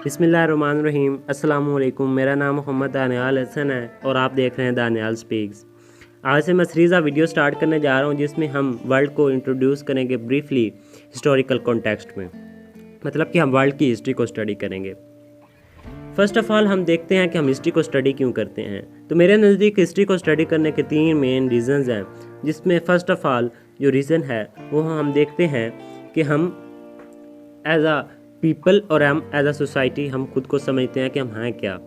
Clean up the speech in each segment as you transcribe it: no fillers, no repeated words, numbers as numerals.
बिस्मिल्लाहिर्रहमानिर्रहीम। अस्सलाम वालेकुम। मेरा नाम मोहम्मद दानियाल हसन है और आप देख रहे हैं दानियाल स्पीक्स। आज से मैं सीरीज़ वीडियो स्टार्ट करने जा रहा हूं जिसमें हम वर्ल्ड को इंट्रोड्यूस करेंगे ब्रीफली हिस्टोरिकल कॉन्टेक्स्ट में, मतलब कि हम वर्ल्ड की हिस्ट्री को स्टडी करेंगे। फ़र्स्ट ऑफ़ ऑल हम देखते हैं कि हम हिस्ट्री को स्टडी क्यों करते हैं। तो मेरे नज़दीक हिस्ट्री को स्टडी करने के 3 मेन रीज़न्स हैं, जिसमें फ़र्स्ट ऑफ़ ऑल जो रीज़न है वो हम देखते हैं कि हम एज अ पीपल और हम एज अ सोसाइटी हम खुद को समझते हैं कि हम हैं क्या।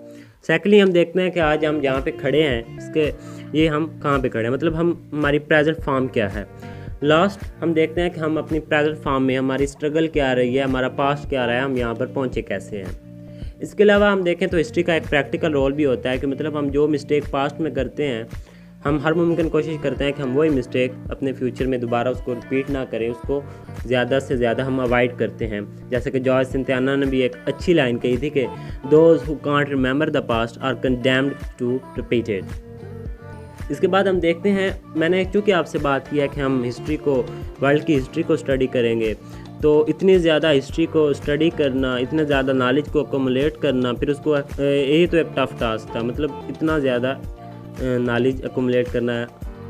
सेकेंडली हम देखते हैं कि आज हम जहाँ पे खड़े हैं इसके ये हम कहाँ पे खड़े हैं, मतलब हम हमारी प्रेजेंट फॉर्म क्या है। लास्ट हम देखते हैं कि हम अपनी प्रेजेंट फॉर्म में हमारी स्ट्रगल क्या रही है, हमारा पास्ट क्या रहा है, हम यहाँ पर पहुँचे कैसे हैं। इसके अलावा हम देखें तो हिस्ट्री का एक प्रैक्टिकल रोल भी होता है कि मतलब हम जो मिस्टेक पास्ट में करते हैं हम हर मुमकिन कोशिश करते हैं कि हम वही मिस्टेक अपने फ्यूचर में दोबारा उसको रिपीट ना करें, उसको ज़्यादा से ज़्यादा हम अवॉइड करते हैं। जैसे कि जॉर्ज सिंथियाना ने भी एक अच्छी लाइन कही थी कि those who can't remember the past are condemned to repeat it. इसके बाद हम देखते हैं, मैंने चूँकि आपसे बात किया कि हम हिस्ट्री को, वर्ल्ड की हिस्ट्री को स्टडी करेंगे, तो इतनी ज़्यादा हिस्ट्री को स्टडी करना, इतना ज़्यादा नॉलेज को अकोमुलेट करना, फिर उसको यही तो एक टफ़ टास्क था। मतलब इतना ज़्यादा नॉलेज अकोमुलेट करना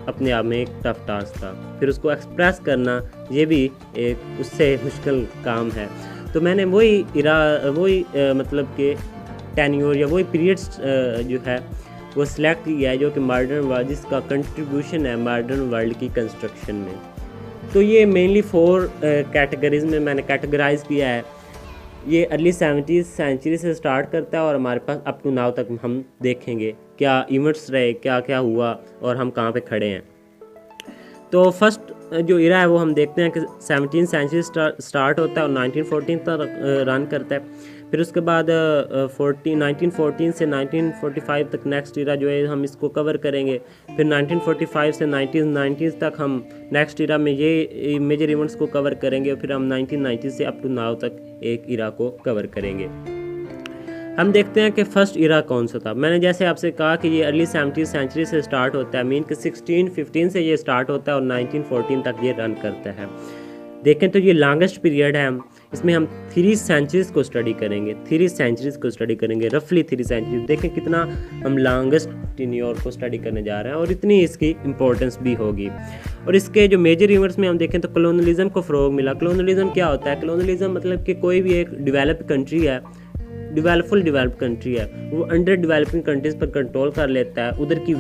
अपने आप में एक टफ़ टास्क था, फिर उसको एक्सप्रेस करना ये भी एक उससे मुश्किल काम है। तो मैंने वही मतलब कि टेन्योर या वही पीरियड्स जो है वो सिलेक्ट किया है जो कि मॉडर्न वर्ल्ड, जिसका कंट्रीब्यूशन है मॉडर्न वर्ल्ड की कंस्ट्रक्शन में। तो ये मेनली 4 कैटेगरीज में मैंने कैटेगराइज किया है। ये अर्ली 70th सेंचुरी से स्टार्ट करता है और हमारे पास अप टू नाउ तक हम देखेंगे क्या इवेंट्स रहे, क्या क्या हुआ और हम कहाँ पे खड़े हैं। तो फर्स्ट जो इरा है वो हम देखते हैं कि 17th सेंचुरी स्टार्ट होता है और 1914 तक रन करता है। फिर उसके बाद 1914 से 1945 तक नेक्स्ट इरा जो है हम इसको कवर करेंगे। फिर 1945 से 1990 तक हम नेक्स्ट इरा में ये मेजर इवेंट्स को कवर करेंगे। फिर हम 1990 से अप टू नाउ तक एक इरा को कवर करेंगे। हम देखते हैं कि फ़र्स्ट इरा कौन सा था। मैंने जैसे आपसे कहा कि ये अर्ली 70th सेंचुरी से स्टार्ट होता है, मीन कि 1615 से ये स्टार्ट होता है और 1914 तक ये रन करता है। देखें तो ये लॉन्गेस्ट पीरियड है। इसमें हम 3 सेंचुरीज़ को स्टडी करेंगे, 3 सेंचुरीज़ को स्टडी करेंगे, रफली 3 सेंचुरीज। देखें कितना हम लॉन्गेस्ट टेन्योर को स्टडी करने जा रहे हैं और इतनी इसकी इंपॉर्टेंस भी होगी। और इसके जो मेजर इवेंट्स में हम देखें तो कॉलोनियलिज्म को फ़रोग मिला। कॉलोनियलिज्म क्या होता है? कॉलोनियलिज्म मतलब कि कोई भी एक डेवलप्ड कंट्री है, फुल डेवलप्ड कंट्री है, वो अंडर डेवलपिंग कंट्रीज़ पर कंट्रोल कर लेता है, उधर की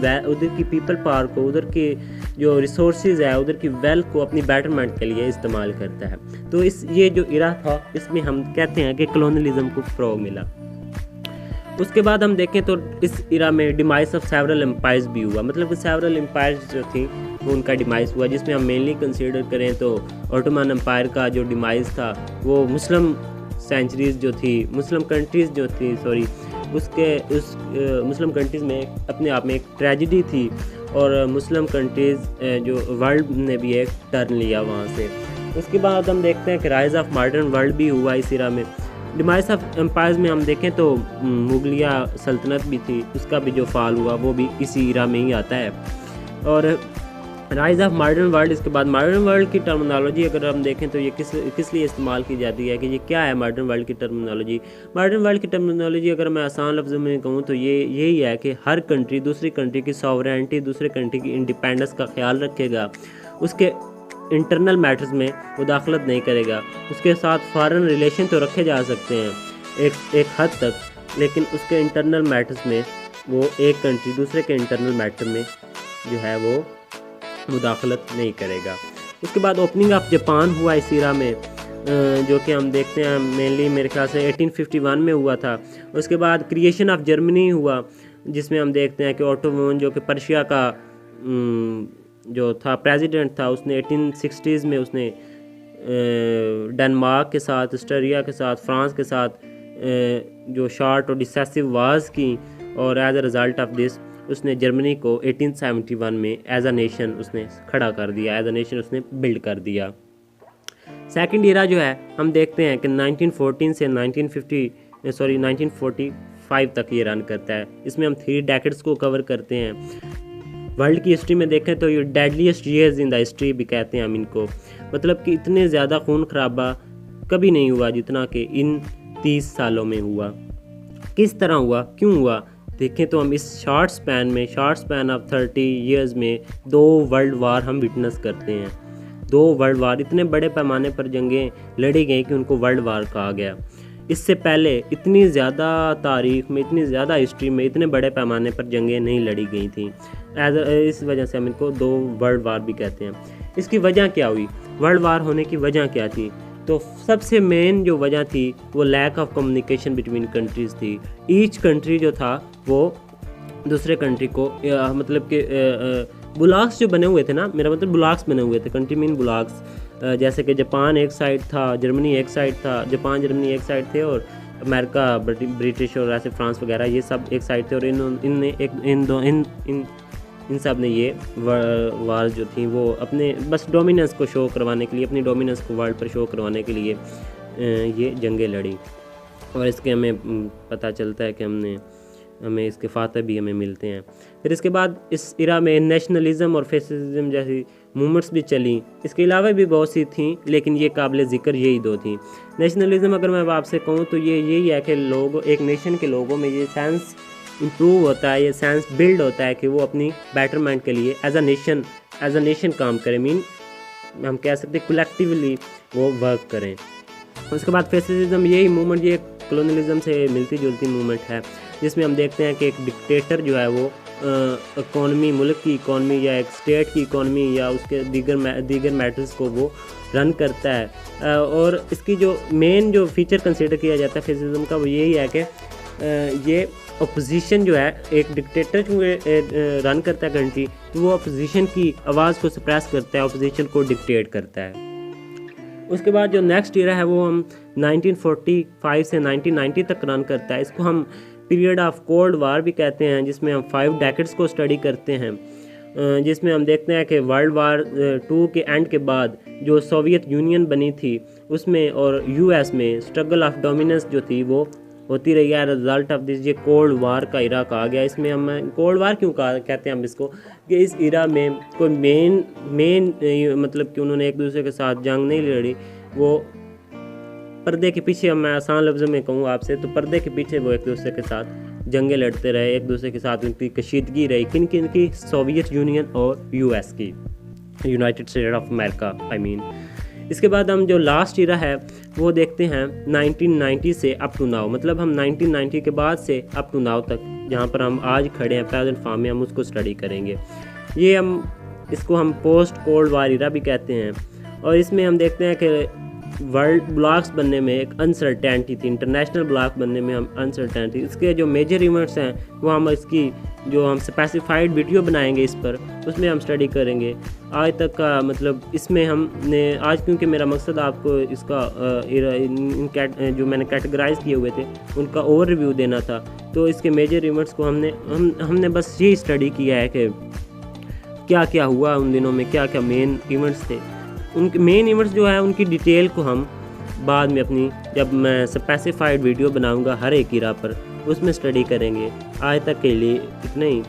पीपल पावर को, उधर की जो रिसोर्सेज है, उधर की वेल्थ को अपनी बेटरमेंट के लिए इस्तेमाल करता है। तो ये जो इरा था इसमें हम कहते हैं कि कॉलोनियलिज्म को फ़रोग मिला। उसके बाद हम देखें तो इस इरा में डिमाइस ऑफ सेवरल एम्पायर्स भी हुआ, मतलब कि सेवरल एम्पायर्स जो थी वो उनका डिमाइस हुआ, जिसमें हम मेनली कंसीडर करें तो ऑटोमन एम्पायर का जो डिमाइस था वो मुस्लिम कंट्रीज़ जो थी मुस्लिम कंट्रीज़ में अपने आप में एक ट्रेजिडी थी और मुस्लिम कंट्रीज़ जो वर्ल्ड ने भी एक टर्न लिया वहाँ से। उसके बाद हम देखते हैं कि राइज़ ऑफ मॉडर्न वर्ल्ड भी हुआ इस इरा में। डिमाइस ऑफ एम्पायर्स में हम देखें तो मुगलिया सल्तनत भी थी, उसका भी जो फाल हुआ वो भी इसी इरा में ही आता है। और राइज़ ऑफ मॉडर्न वर्ल्ड, इसके बाद मॉडर्न वर्ल्ड की टर्मिनोलॉजी अगर हम देखें तो ये किस लिए इस्तेमाल की जाती है कि ये क्या है मॉडर्न वर्ल्ड की टर्मिनोलॉजी। मॉडर्न वर्ल्ड की टर्मिनोलॉजी अगर मैं आसान लफ्ज़ों में कहूँ तो ये यही है कि हर कंट्री दूसरी कंट्री की सॉवरेनिटी, दूसरे कंट्री की इंडिपेंडेंस का ख्याल रखेगा, उसके इंटरनल मैटर्स में मुदाखलत नहीं करेगा। उसके साथ फॉरेन रिलेशन तो रखे जा सकते हैं एक हद तक, लेकिन उसके इंटरनल मैटर्स में वो एक कंट्री दूसरे के इंटरनल मैटर में जो है वो मुदाखलत नहीं करेगा। उसके बाद ओपनिंग ऑफ जापान हुआ इस इरा में, जो कि हम देखते हैं मेनली मेरे ख्याल से 1851 में हुआ था। उसके बाद क्रिएशन ऑफ जर्मनी हुआ, जिसमें हम देखते हैं कि ओटो वोन जो कि पर्शिया का जो था प्रेसिडेंट था, उसने 1860s में उसने डेनमार्क के साथ, ऑस्ट्रिया के साथ, फ्रांस के साथ जो शॉर्ट और डिसेसिव वार्स की, और as a result of this उसने जर्मनी को 1871 में एज अ नेशन उसने खड़ा कर दिया, एज अ नेशन उसने बिल्ड कर दिया। सेकंड इरा जो है हम देखते हैं कि 1914 से 1945 तक ये रन करता है। इसमें हम 3 डेकेड्स को कवर करते हैं। वर्ल्ड की हिस्ट्री में देखें तो ये deadliest years in the history भी कहते हैं हम इनको, मतलब कि इतने ज़्यादा खून खराबा कभी नहीं हुआ जितना कि इन 30 सालों में हुआ। किस तरह हुआ, क्यों हुआ, देखें तो हम इस शॉर्ट स्पैन ऑफ 30 ईयर्स में 2 वर्ल्ड वार हम विटनेस करते हैं। 2 वर्ल्ड वार, इतने बड़े पैमाने पर जंगें लड़ी गई कि उनको वर्ल्ड वार कहा गया। इससे पहले इतनी ज़्यादा तारीख़ में, इतनी ज़्यादा हिस्ट्री में इतने बड़े पैमाने पर जंगें नहीं लड़ी गई थी। इस वजह से हम इनको 2 वर्ल्ड वार भी कहते हैं। इसकी वजह क्या हुई, वर्ल्ड वार होने की वजह क्या थी? तो सबसे मेन जो वजह थी वो lack of communication between countries थी। ईच कंट्री जो था वो दूसरे कंट्री को मतलब कि ब्लॉक्स जो बने हुए थे ना, मेरा मतलब ब्लॉक्स बने हुए थे, कंट्री मीन ब्लॉक्स। जैसे कि जापान एक साइड था, जर्मनी एक साइड था, जापान जर्मनी एक साइड थे, और अमेरिका ब्रिटिश और ऐसे फ्रांस वगैरह ये सब एक साइड थे। और इन सब ने ये वार जो थी वो अपने बस डोमिनेंस को शो करवाने के लिए, अपनी डोमिनेंस को वर्ल्ड पर शो करवाने के लिए ये जंगें लड़ी। और इसके हमें पता चलता है कि हमें इसके फातह भी हमें मिलते हैं। फिर इसके बाद इस इरा में नेशनलिज़म और फेसिज्म जैसी मूवमेंट्स भी चली। इसके अलावा भी बहुत सी थी, लेकिन ये काबिल ज़िक्र यही 2 थी। नेशनलिज़म अगर मैं आपसे कहूँ तो ये यही है कि लोग, एक नेशन के लोगों में ये सेंस इम्प्रूव होता है, ये सेंस बिल्ड होता है कि वो अपनी बेटरमेंट के लिए एज अ नेशन काम करें। मीन हम कह सकते हैं कलेक्टिवली वो वर्क करें। उसके बाद फेसिज्म, यही मूवमेंट ये कॉलोनियलिज्म से मिलती जुलती मूवमेंट है, जिसमें हम देखते हैं कि एक डिक्टेटर जो है वो इकॉनमी, मुल्क की इकॉनमी या एक स्टेट की इकॉनमी या उसके दीगर मैटर्स को वो रन करता है। और इसकी जो मेन जो फीचर कंसिडर किया जाता है फेसिज्म का वो यही है कि ये अपोजिशन जो है, एक डिक्टेटर जो रन करता है कंट्री, तो वो अपोजिशन की आवाज़ को सप्रेस करता है, अपोजिशन को डिक्टेट करता है। उसके बाद जो नेक्स्ट ईरा है वो हम 1945 से 1990 तक रन करता है। इसको हम पीरियड ऑफ कोल्ड वार भी कहते हैं, जिसमें हम 5 डेकेड्स को स्टडी करते हैं, जिसमें हम देखते हैं कि वर्ल्ड वार 2 के एंड के बाद जो सोवियत यूनियन बनी थी उसमें और यूएस में स्ट्रगल ऑफ डोमिनेंस जो थी वो होती रही है। रिजल्ट ऑफ दिस ये कोल्ड वार का इरा कहा गया। इसमें हम कोल्ड वार क्यों कहते हैं हम इसको, कि इस इरा में कोई मेन मतलब कि उन्होंने एक दूसरे के साथ जंग नहीं लड़ी, वो पर्दे के पीछे, मैं आसान लफ्ज़ों में कहूँ आपसे तो पर्दे के पीछे वो एक दूसरे के साथ जंगें लड़ते रहे, एक दूसरे के साथ उनकी कशीदगी रही। किन की? सोवियत यूनियन और यूएस की, United state of America I mean. इसके बाद हम जो लास्ट ईरा है वो देखते हैं 1990 से अप टू नाउ, मतलब हम 1990 के बाद से अप टू नाउ तक जहाँ पर हम आज खड़े हैं प्रेजेंट फॉर्म में, हम उसको स्टडी करेंगे। इसको हम पोस्ट कोल्ड वार ईरा भी कहते हैं। और इसमें हम देखते हैं कि वर्ल्ड ब्लॉक्स बनने में एक अनसर्टेनिटी थी, इंटरनेशनल ब्लॉक बनने में हम अनसर्टेनिटी। इसके जो मेजर इवेंट्स हैं वो हम इसकी जो हम स्पेसिफाइड वीडियो बनाएंगे इस पर, उसमें हम स्टडी करेंगे। आज तक का मतलब इसमें हमने आज, क्योंकि मेरा मकसद आपको इसका जो मैंने कैटेगराइज किए हुए थे उनका ओवरव्यू देना था, तो इसके मेजर इवेंट्स को हमने बस यही स्टडी किया है कि क्या क्या हुआ उन दिनों में, क्या क्या मेन इवेंट्स थे। उनके मेन इवेंट्स जो है उनकी डिटेल को हम बाद में अपनी, जब मैं स्पेसिफाइड वीडियो बनाऊंगा हर एक इरा पर, उसमें स्टडी करेंगे। आज तक के लिए इतना ही,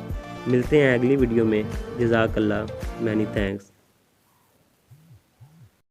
मिलते हैं अगली वीडियो में। जज़ाकल्लाह, मैनी थैंक्स।